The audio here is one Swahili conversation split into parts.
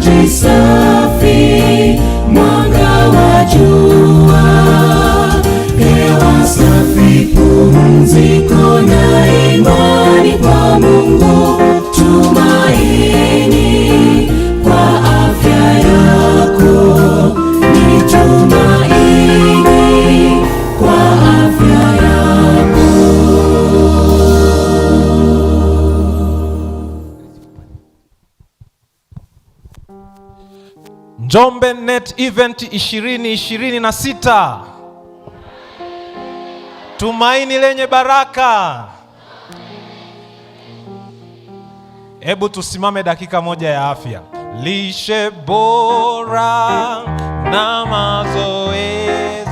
maji safi, mwanga wa jua, hewa safi, pumziko na imani kwa Mungu, tumaini kwa afya yako, ni tumaini kwa afya yako. Njombe Net Event 2026. Tumaini lenye baraka. Hebu tusimame dakika moja ya afya. Lishe bora na mazoezi,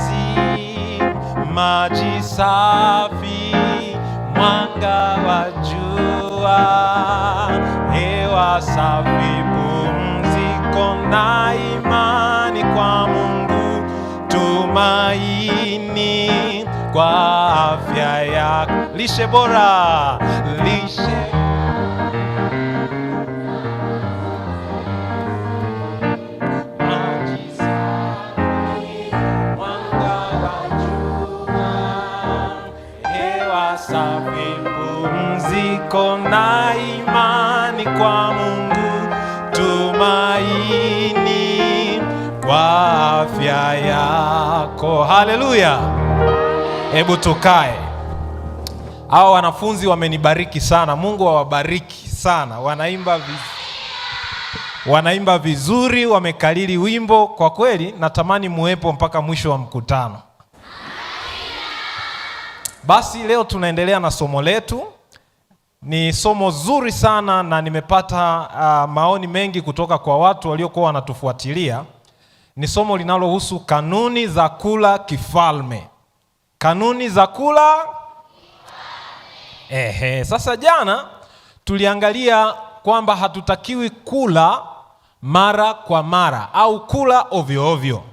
maji safi, mwanga wa jua, hewa safi, pumziko na imani kwa Mungu, tumaini kwa afya yako. Lishe bora, lishe maji safi, mwanga wa jua, hewa safi, pumziko na imani kwa Mungu, tumaini kwa afya yako. Haleluya. Hebu tukae. Hao wanafunzi wamenibariki sana. Mungu awabariki sana. Wanaimba vizuri, wamekalili wimbo. Kwa kweli natamani muwepo mpaka mwisho wa mkutano. Basi leo tunaendelea na somo letu. Ni somo zuri sana na nimepata maoni mengi kutoka kwa watu waliokuwa wanatufuatilia. Ni somo linalohusu kanuni za kula kifalme. Kanuni za kula. Sasa jana tuliangalia kwamba hatutakiwi kula mara kwa mara au kula ovyo ovyo.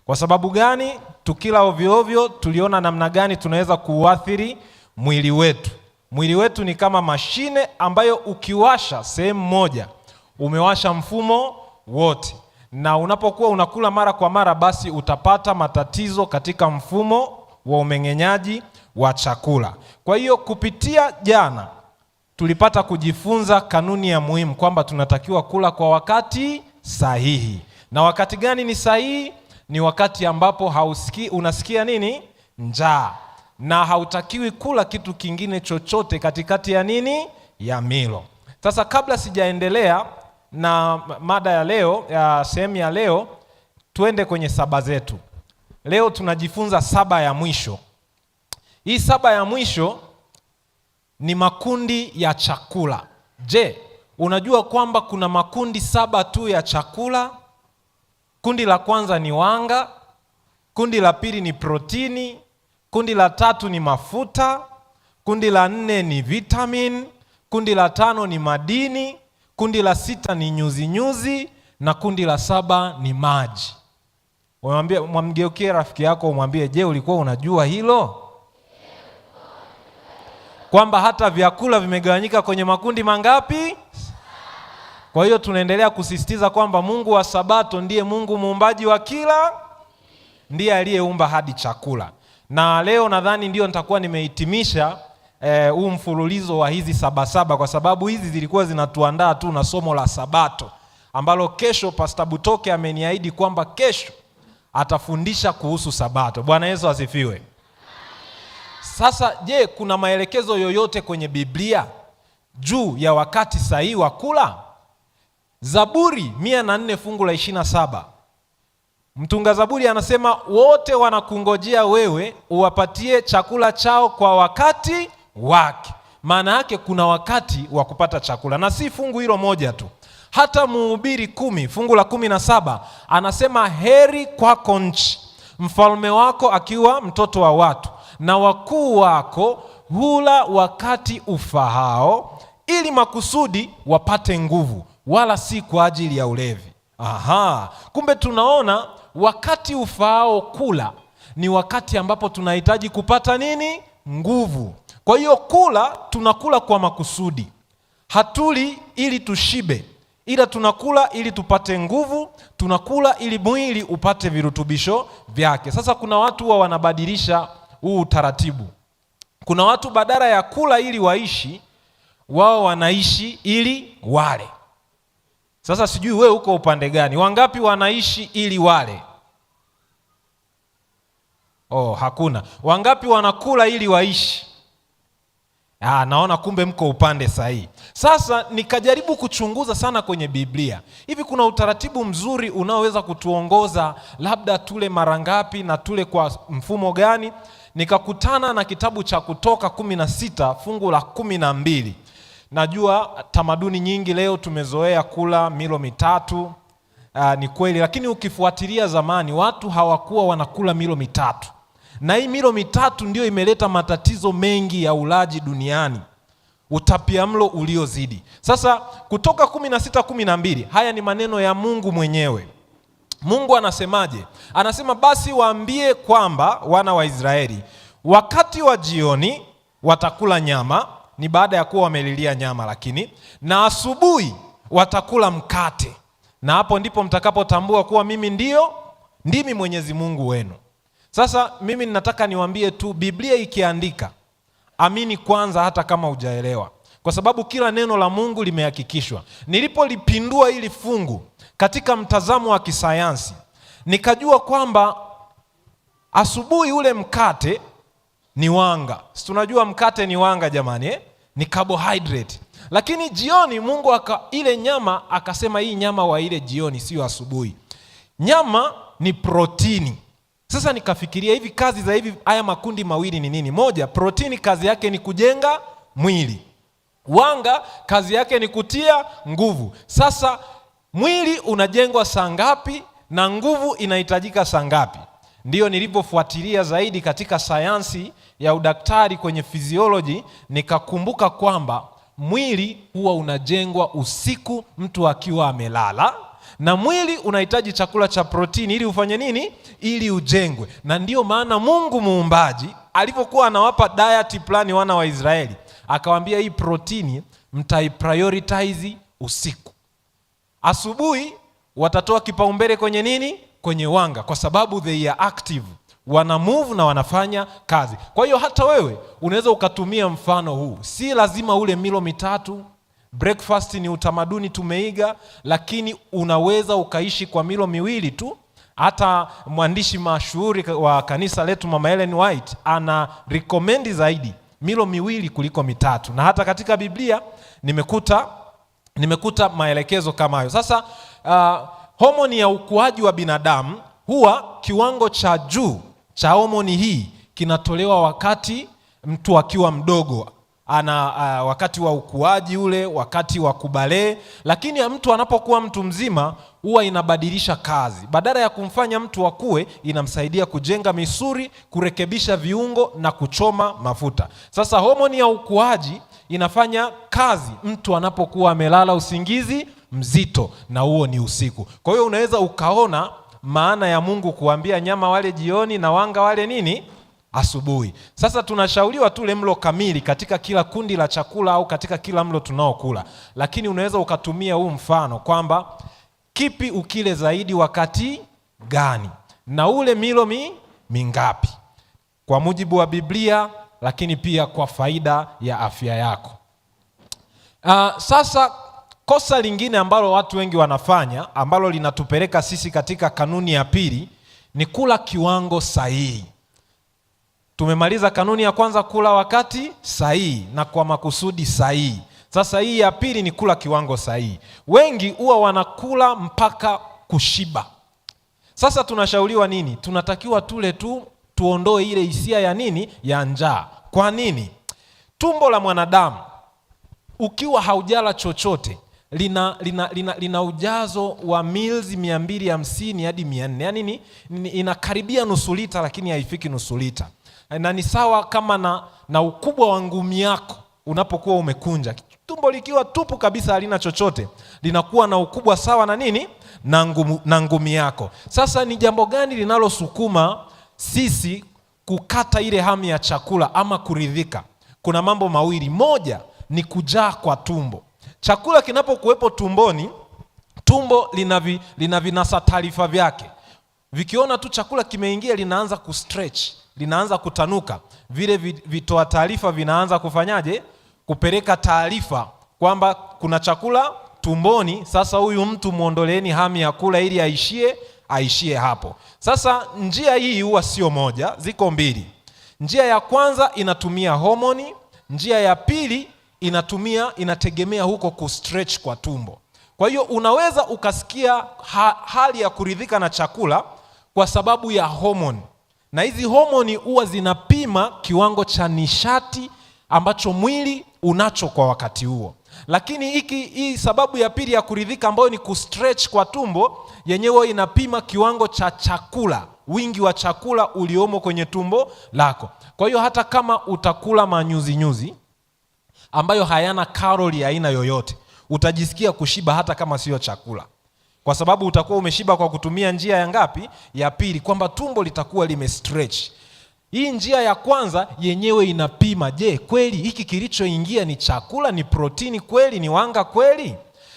Kwa sababu gani? Tukila ovyo ovyo tuliona namna gani tunaweza kuathiri mwili wetu. Mwili wetu ni kama mashine ambayo ukiwasha sehemu moja, umewasha mfumo wote. Na unapokuwa unakula mara kwa mara, basi utapata matatizo katika mfumo wa umeng'enyaji wa chakula. Kwa hiyo kupitia jana tulipata kujifunza kanuni ya muhimu kwamba tunatakiwa kula kwa wakati sahihi. Na wakati gani ni sahihi? Ni wakati ambapo unasikia nini? Njaa. Na hautakiwi kula kitu kingine chochote katikati ya nini? Ya milo. Sasa kabla sijaendelea na mada ya leo, ya sehemu ya leo, tuende kwenye saba zetu. Leo tunajifunza saba ya mwisho. Hii saba ya mwisho ni makundi ya chakula. Je, unajua kwamba kuna makundi saba tu ya chakula? Kundi la kwanza ni wanga, kundi la pili ni protini, kundi la tatu ni mafuta, kundi la nne ni vitamin, kundi la tano ni madini, kundi la sita ni nyuzi na kundi la saba ni maji. Mwamgeukie rafiki yako umwambie, je, ulikuwa unajua hilo? Kwamba hata vyakula vimegawanyika kwenye makundi mangapi? Kwa hiyo tunaendelea kusisitiza kwamba Mungu wa Sabato ndiye Mungu muumbaji wa kila, ndiye aliyeumba hadi chakula. Na leo nadhani ndio nitakuwa nimehitimisha huu mfululizo wa hizi saba kwa sababu hizi zilikuwa zinatuandaa tu na somo la Sabato ambalo kesho Pastor Butoke ameniahidi kwamba kesho atafundisha kuhusu Sabato. Bwana Yesu asifiwe. Sasa je, kuna maelekezo yoyote kwenye Biblia juu ya wakati sahihi wa kula? Zaburi 104 fungu la 27. Mtunga Zaburi anasema wote wanakungojea wewe uwapatie chakula chao kwa wakati wake. Maana yake kuna wakati wa kupata chakula, na si fungu hilo moja tu. Hata Mhubiri 10 fungu la 17 anasema heri kwako nchi, mfalme wako akiwa mtoto wa watu, na wakuu wako hula wakati ufahao, ili makusudi wapate nguvu, wala si kwa ajili ya ulevi. Kumbe tunaona wakati ufaao kula ni wakati ambapo tunahitaji kupata nini? Nguvu. Kwa hiyo kula, tunakula kwa makusudi. Hatuli ili tushibe, ila tunakula ili tupate nguvu, tunakula ili mwili upate virutubisho vyake. Sasa kuna watu huwa wanabadilisha huu utaratibu. Kuna watu badala ya kula ili waishi, wao wanaishi ili wale. Sasa sijui wewe uko upande gani? Wangapi wanaishi ili wale? Hakuna. Wangapi wanakula ili waishi? Naona kumbe mko upande sahihi. Sasa nikajaribu kuchunguza sana kwenye Biblia. Hivi kuna utaratibu mzuri unaoweza kutuongoza labda tule mara ngapi na tule kwa mfumo gani? Nikakutana na kitabu cha Kutoka 16 fungu la 12. Najua tamaduni nyingi leo tumezoea kula milo mitatu. Ni kweli, lakini ukifuatilia zamani watu hawakuwa wanakula milo mitatu. Na hii milo mitatu ndio imeleta matatizo mengi ya ulaji duniani, utapiamlo uliozidi. Sasa Kutoka 16:12, haya ni maneno ya Mungu mwenyewe. Mungu anasemaje? Anasema, basi waambie kwamba wana wa Israeli wakati wa jioni watakula nyama, ni baada ya kuwa wamelilia nyama, lakini na asubuhi watakula mkate, na hapo ndipo mtakapotambua kuwa mimi ndimi Mwenyezi Mungu wenu. Sasa mimi ninataka niwaambie tu, Biblia ikiandika, amini kwanza hata kama hujaelewa, kwa sababu kila neno la Mungu limehakikishwa. Nilipolipindua hili fungu katika mtazamo wa kisayansi, nikajua kwamba asubuhi ule mkate ni wanga. Si tunajua mkate ni wanga jamani, ni carbohydrate. Lakini jioni Mungu ile nyama akasema hii nyama wa ile jioni, sio asubuhi. Nyama ni protini. Sasa nikafikiria hivi, kazi za haya makundi mawili ni nini? Moja, protini kazi yake ni kujenga mwili. Wanga kazi yake ni kutia nguvu. Sasa mwili unajengwa saa ngapi na nguvu inahitajika saa ngapi? Ndiyo nilipofuatilia zaidi katika sayansi ya udaktari kwenye physiology, nikakumbuka kwamba mwili huwa unajengwa usiku mtu akiwa amelala, na mwili unahitaji chakula cha protini ili ufanye nini? Ili ujengwe. Na ndiyo maana Mungu muumbaji alipokuwa anawapa diet plan wana wa Israeli, akawaambia hii protini mtaiprioritize usiku. Asubuhi watatoa kipaumbele kwenye nini? Kwenye wanga, kwa sababu they are active, wana move na wanafanya kazi. Kwa hiyo hata wewe unaweza ukatumia mfano huu. Si lazima ule milo mitatu. Breakfast ni utamaduni tumeiga, lakini unaweza ukaishi kwa milo miwili tu. Hata mwandishi mashuhuri wa kanisa letu Mama Ellen White ana recommend zaidi milo miwili kuliko mitatu, na hata katika Biblia nimekuta maelekezo kama hayo. Sasa homoni ya ukuaji wa binadamu, huwa kiwango cha juu cha homoni hii kinatolewa wakati mtu akiwa mdogo, wakati wa ukuaji ule, wakati wa kubalee. Lakini mtu anapokuwa mtu mzima huwa inabadilisha kazi. Badala ya kumfanya mtu akue, inamsaidia kujenga misuli, kurekebisha viungo na kuchoma mafuta. Sasa homoni ya ukuaji inafanya kazi mtu anapokuwa amelala usingizi mzito, na huo ni usiku. Kwa hiyo unaweza ukaona maana ya Mungu kuambia nyama wale jioni na wanga wale nini? Asubuhi. Sasa tunashauriwa tule mlo kamili katika kila kundi la chakula au katika kila mlo tunaokula. Lakini unaweza ukatumia huu mfano kwamba kipi ukile zaidi wakati gani, na ule milo mingapi kwa mujibu wa Biblia, lakini pia kwa faida ya afya yako. Sasa kosa lingine ambalo watu wengi wanafanya, ambalo linatupeleka sisi katika kanuni ya pili, ni kula kiwango sahihi. Tumemaliza kanuni ya kwanza, kula wakati sahihi na kwa makusudi sahihi. Sasa hii ya pili ni kula kiwango sahihi. Wengi huwa wanakula mpaka kushiba. Sasa tunashauriwa nini? Tunatakiwa tule tu, tuondoe ile hisia ya nini? Ya njaa. Kwa nini? Tumbo la mwanadamu ukiwa haujala chochote lina ujazo wa mils 250 hadi 400. Yaani inakaribia nusu lita, lakini haifiki nusu lita. Na ni sawa kama na ukubwa wa ngumi yako unapokuwa umekunja. Tumbo likiwa tupu kabisa halina chochote, linakuwa na ukubwa sawa na nini? Na ngumi yako. Sasa ni jambo gani linalosukuma sisi kukata ile hamu ya chakula ama kuridhika? Kuna mambo mawili. Moja ni kujaa kwa tumbo. Chakula kinapokuwepo tumboni Tumbo lina vinasa taarifa vyake. Vikiona tu chakula kimeingia linaanza kustretch, linaanza kutanuka. Vile vitoa taarifa vinaanza kufanyaje? Kupeleka taarifa kwamba kuna chakula tumboni, sasa huyu mtu muondoleeni hamu ya kula ili aishie hapo. Sasa njia hii huwa sio moja, ziko mbili. Njia ya kwanza inatumia homoni, njia ya pili inategemea huko kustretch kwa tumbo. Kwa hiyo unaweza ukasikia hali ya kuridhika na chakula kwa sababu ya homoni. Na hizi homoni huwa zinapima kiwango cha nishati ambacho mwili unacho kwa wakati huo. Lakini hii sababu ya pili ya kuridhika ambayo ni kustretch kwa tumbo, yenyewe inapima kiwango cha chakula, wingi wa chakula uliomo kwenye tumbo lako. Kwa hiyo hata kama utakula manyuzi ambayo hayana kalori aina yoyote, utajisikia kushiba hata kama sio chakula, kwa sababu utakuwa umeshiba kwa kutumia njia ya ngapi? Ya pili, kwamba tumbo litakuwa limestretch. Hii njia ya kwanza yenyewe inapima, je, kweli hiki kilichoingia ni chakula, ni protini kweli, ni wanga kweli?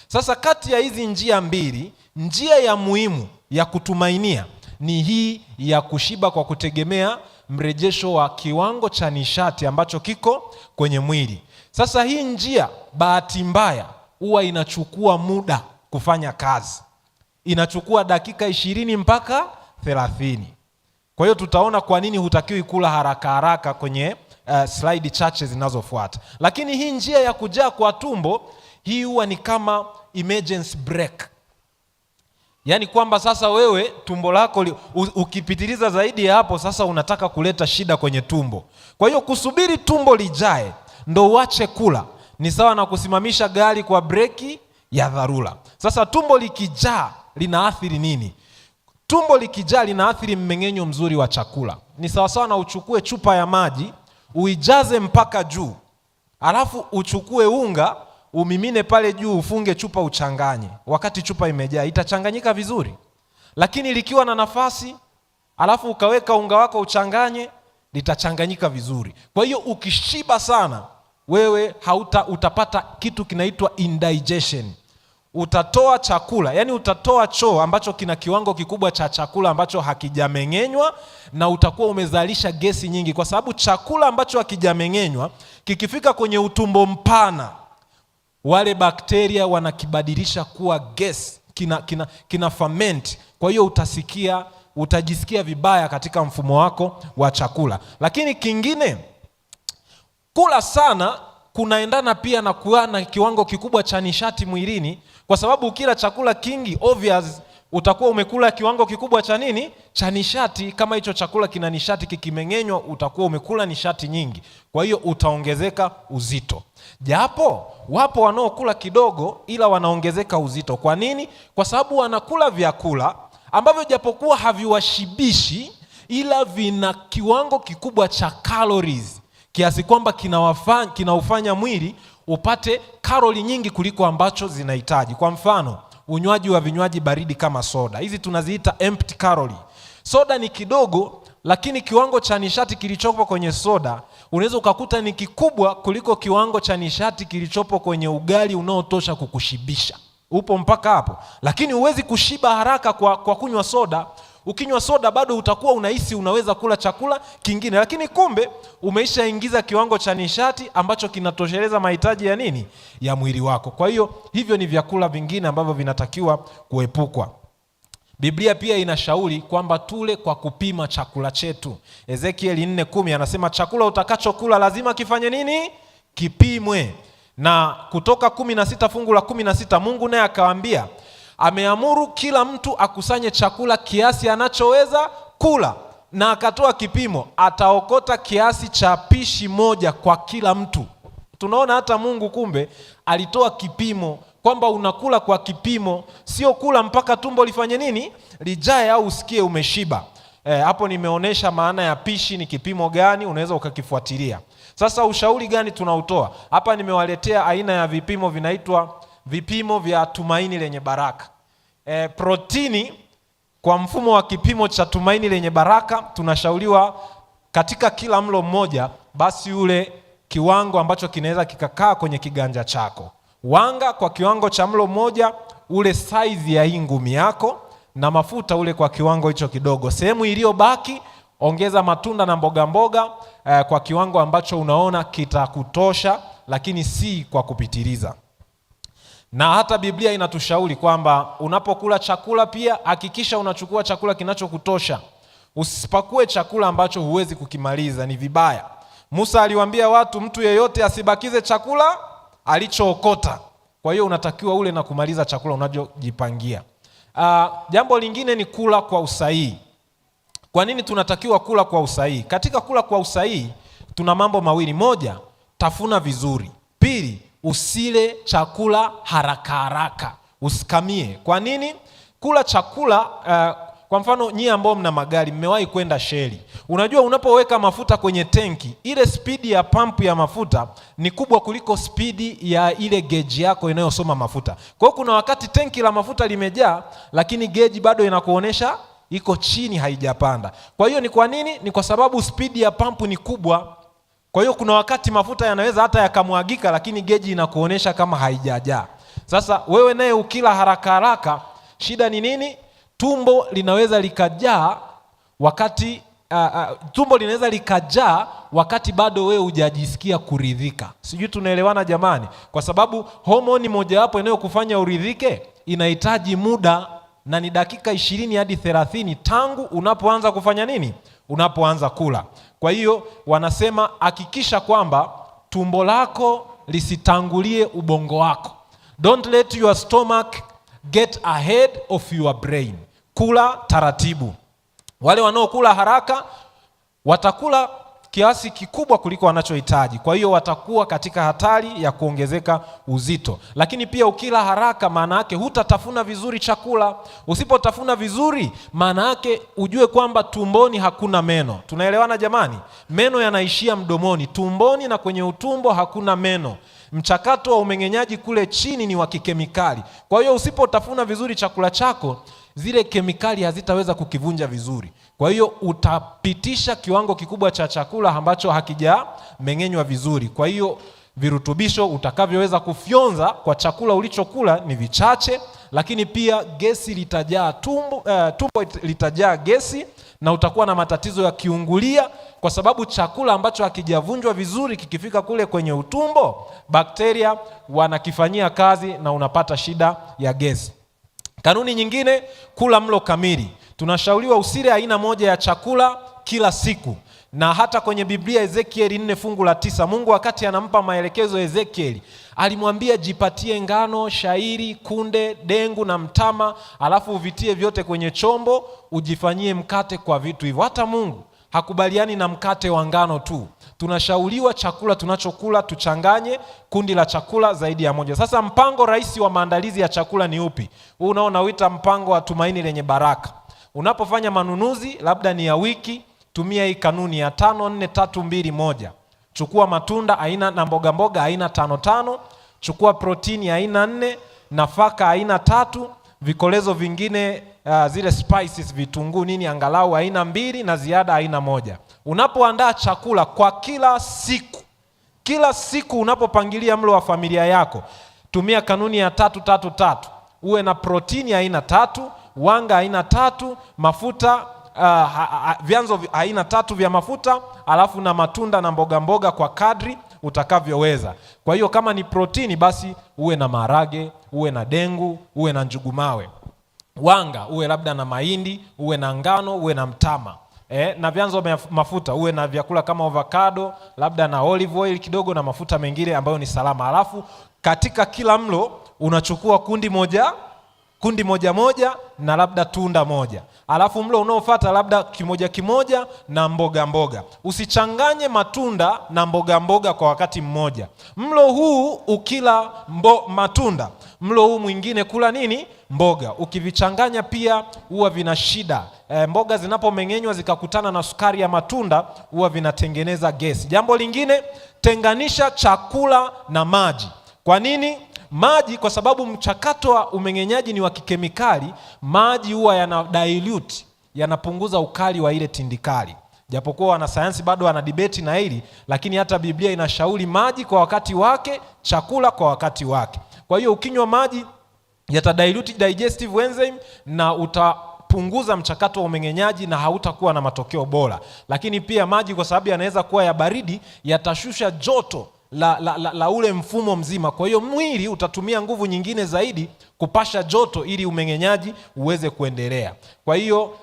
Sasa kati ya hizi njia mbili, njia ya muhimu ya kutumainia ni hii ya kushiba kwa kutegemea mrejesho wa kiwango cha nishati ambacho kiko kwenye mwili. Sasa hii njia bahati mbaya huwa inachukua muda kufanya kazi. Inachukua dakika 20 mpaka 30. Kwa hiyo tutaona kwa nini hutakiwi kula haraka kwenye slide chache zinazofuata. Lakini hii njia ya kujaa kwa tumbo, hii huwa ni kama emergency break. Yaani kwamba sasa wewe tumbo lako ukipitiliza zaidi ya hapo, sasa unataka kuleta shida kwenye tumbo. Kwa hiyo kusubiri tumbo lijae ndo uache kula ni sawa na kusimamisha gari kwa breki ya dharura. Sasa tumbo likijaa linaathiri nini? Tumbo likijaa linaathiri mmeng'enyo mzuri wa chakula. Ni sawa sawa na uchukue chupa ya maji uijaze mpaka juu, alafu uchukue unga umimine pale juu, ufunge chupa uchanganye. Wakati chupa imejaa itachanganyika vizuri, lakini likiwa na nafasi alafu ukaweka unga wako uchanganye, litachanganyika vizuri. Kwa hiyo ukishiba sana wewe utapata kitu kinaitwa indigestion. Utatoa chakula, yani utatoa choo ambacho kina kiwango kikubwa cha chakula ambacho hakijameng'enywa, na utakuwa umezalisha gesi nyingi, kwa sababu chakula ambacho hakijameng'enywa kikifika kwenye utumbo mpana, wale bakteria wanakibadilisha kuwa gesi, kina ferment. Kwa hiyo utajisikia vibaya katika mfumo wako wa chakula. Lakini kingine, kula sana kunaendana pia na kuwa na kiwango kikubwa cha nishati mwilini, kwa sababu ukila chakula kingi obvious utakuwa umekula kiwango kikubwa cha nini? Cha nishati. Kama hicho chakula kina nishati, kikimeng'enywa utakuwa umekula nishati nyingi, kwa hiyo utaongezeka uzito. Japo wapo wanaokula kidogo ila wanaongezeka uzito. Kwa nini? Kwa sababu wanakula vyakula ambavyo japokuwa haviwashibishi ila vina kiwango kikubwa cha calories, kiasi kwamba kinaufanya mwili upate kalori nyingi kuliko ambacho zinahitaji. Kwa mfano, unywaji wa vinywaji baridi kama soda. Hizi tunaziita empty calorie. Soda ni kidogo, lakini kiwango cha nishati kilichopo kwenye soda unaweza ukakuta ni kikubwa kuliko kiwango cha nishati kilichopo kwenye ugali unaotosha kukushibisha. Upo mpaka hapo. Lakini huwezi kushiba haraka kwa kunywa soda. Ukinywa soda bado utakuwa unahisi unaweza kula chakula kingine, lakini kumbe umeishaingiza kiwango cha nishati ambacho kinatosheleza mahitaji ya nini? Ya mwili wako. Kwa hiyo hivyo ni vyakula vingine ambavyo vinatakiwa kuepukwa. Biblia pia inashauri kwamba tule kwa kupima chakula chetu. Ezekiel 4:10 anasema chakula utakachokula lazima kifanye nini? Kipimwe. Na Kutoka 16 fungu la 16 Mungu naye akawaambia, ameamuru kila mtu akusanye chakula kiasi anachoweza kula, na akatoa kipimo, ataokota kiasi cha pishi moja kwa kila mtu. Tunaona hata Mungu kumbe alitoa kipimo, kwamba unakula kwa kipimo, sio kula mpaka tumbo lifanye nini? Lijae au usikie umeshiba. Hapo nimeonesha maana ya pishi ni kipimo gani, unaweza ukakifuatilia. Sasa ushauri gani tunautoa? Hapa nimewaletea aina ya vipimo, vinaitwa vipimo vya tumaini lenye baraka. Protini kwa mfumo wa kipimo cha tumaini lenye baraka, tunashauriwa katika kila mlo mmoja basi ule kiwango ambacho kinaweza kikakaa kwenye kiganja chako. Wanga kwa kiwango cha mlo mmoja ule size ya hii ngumi yako, na mafuta ule kwa kiwango hicho kidogo. Sehemu iliyobaki ongeza matunda na mboga mboga kwa kiwango ambacho unaona kitakutosha, lakini si kwa kupitiliza. Na hata Biblia inatushauri kwamba unapokula chakula pia hakikisha unachukua chakula kinachokutosha. Usipakue chakula ambacho huwezi kukimaliza, ni vibaya. Musa aliwaambia watu, mtu yeyote asibakize chakula alichookota. Kwa hiyo unatakiwa ule na kumaliza chakula unachojipangia. Jambo lingine ni kula kwa usahihi. Kwa nini tunatakiwa kula kwa usahihi? Katika kula kwa usahihi tuna mambo mawili. Moja, tafuna vizuri. Pili, usile chakula haraka haraka, usikamie. Kwa nini? Kula chakula kwa mfano nyie ambao mna magari, mmewahi kwenda sheli. Unajua unapoweka mafuta kwenye tenki, ile spidi ya pump ya mafuta ni kubwa kuliko spidi ya ile geji yako inayosoma mafuta. Kwa hiyo kuna wakati tenki la mafuta limejaa, lakini geji bado inakuonesha iko chini, haijapanda. Kwa hiyo ni kwa nini? Ni kwa sababu spidi ya pump ni kubwa. Kwa hiyo kuna wakati mafuta yanaweza hata yakamwagika, lakini geji inakuonesha kama haijajaa. Sasa wewe naye ukila haraka haraka, shida ni nini? Tumbo linaweza likajaa wakati bado wewe hujajisikia kuridhika. Sijui tunaelewana jamani? Kwa sababu homoni mojawapo inayokufanya uridhike inahitaji muda, na ni dakika 20 hadi 30 tangu unapoanza kufanya nini? Unapoanza kula. Kwa hiyo wanasema hakikisha kwamba tumbo lako lisitangulie ubongo wako. Don't let your stomach get ahead of your brain. Kula taratibu. Wale wanaokula haraka watakula kiasi kikubwa kuliko wanachohitaji. Kwa hiyo watakuwa katika hatari ya kuongezeka uzito. Lakini pia ukila haraka maana yake hutatafuna vizuri chakula. Usipotafuna vizuri maana yake ujue kwamba tumboni hakuna meno. Tunaelewana jamani? Meno yanaishia mdomoni. Tumboni na kwenye utumbo hakuna meno. Mchakato wa umeng'enyaji kule chini ni wa kikemikali. Kwa hiyo usipotafuna vizuri chakula chako, zile kemikali hazitaweza kukivunja vizuri. Kwa hiyo utapitisha kiwango kikubwa cha chakula ambacho hakijameng'enywa vizuri. Kwa hiyo virutubisho utakavyoweza kufyonza kwa chakula ulichokula ni vichache, lakini pia gesi litajaa tumbo litajaa gesi, na utakuwa na matatizo ya kiungulia, kwa sababu chakula ambacho hakijavunjwa vizuri kikifika kule kwenye utumbo, bakteria wanakifanyia kazi na unapata shida ya gesi. Kanuni nyingine, kula mlo kamili. Tunashauriwa usile aina moja ya chakula kila siku. Na hata kwenye Biblia Ezekieli 4:9, Mungu wakati anampa maelekezo Ezekieli, alimwambia jipatie ngano, shairi, kunde, dengu na mtama, alafu uvitie vyote kwenye chombo, ujifanyie mkate kwa vitu hivyo. Hata Mungu hakubaliani na mkate wa ngano tu. Tunashauriwa chakula tunachokula tuchanganye kundi la chakula zaidi ya moja. Sasa mpango rahisi wa maandalizi ya chakula ni upi? Huu unaoita mpango wa tumaini lenye baraka. Unapofanya manunuzi labda ni ya wiki, tumia hii kanuni ya 5-4-3-2-1. Chukua matunda aina na mboga mboga aina 5, chukua protini aina 4, nafaka aina 3, vikolezo vingine zile spices, vitunguu nini, angalau aina 2 na ziada aina 1. Unapoandaa chakula kwa kila siku unapopangilia mlo wa familia yako, tumia kanuni ya 3-3-3. Uwe na protini aina 3, wanga aina 3, mafuta vyanzo aina 3 vya mafuta, alafu na matunda na mboga mboga kwa kadri utakavyoweza. Kwa hiyo kama ni protini basi uwe na maharage, uwe na dengu, uwe na njugu mawe. Wanga uwe labda na mahindi, uwe na ngano, uwe na mtama. Na vyanzo vya mafuta uwe na vyakula kama avocado, labda na olive oil kidogo na mafuta mengine ambayo ni salama. Alafu katika kila mlo unachukua kundi moja na labda tunda moja. Alafu mlo unaofuata labda kimoja na mboga mboga. Usichanganye matunda na mboga mboga kwa wakati mmoja. Mlo huu ukila matunda, mlo huu mwingine kula nini? Mboga. Ukivichanganya pia huwa vina shida. Mboga zinapomeng'enywa zikakutana na sukari ya matunda huwa vinatengeneza gesi. Jambo lingine, tenganisha chakula na maji. Kwa nini? Maji, kwa sababu mchakato wa umeng'enyaji ni wa kikemikali. Maji huwa yana dilute, yanapunguza ukali wa ile tindikali. Japokuwa wanasayansi bado wana debate na hili, lakini hata Biblia inashauri maji kwa wakati wake, chakula kwa wakati wake. Kwa hiyo ukinywa maji yatadilute digestive enzyme na utapunguza mchakato wa umeng'enyaji na hautakuwa na matokeo bora. Lakini pia maji kwa sababu yanaweza kuwa ya baridi yatashusha joto la ule mfumo mzima. Kwa hiyo mwili utatumia nguvu nyingine zaidi kupasha joto ili umeng'enyaji uweze kuendelea. Kwa hiyo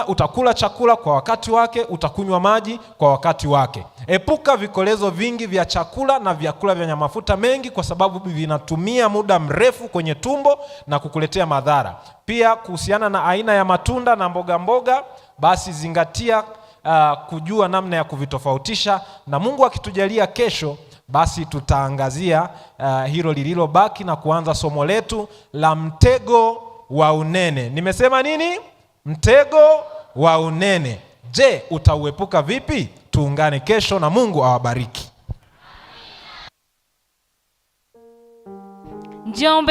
utakula chakula kwa wakati wake, utakunywa maji kwa wakati wake. Epuka vikolezo vingi vya chakula na vyakula vyenye mafuta mengi kwa sababu vinatumia muda mrefu kwenye tumbo na kukuletea madhara. Pia kuhusiana na aina ya matunda na mboga, basi zingatia kujua namna ya kuvitofautisha, na Mungu akitujalia kesho basi tutaangazia hilo lililobaki na kuanza somo letu la mtego wa unene. Nimesema nini? Mtego wa unene. Je, utauepuka vipi? Tuungane kesho na Mungu awabariki. Njombe.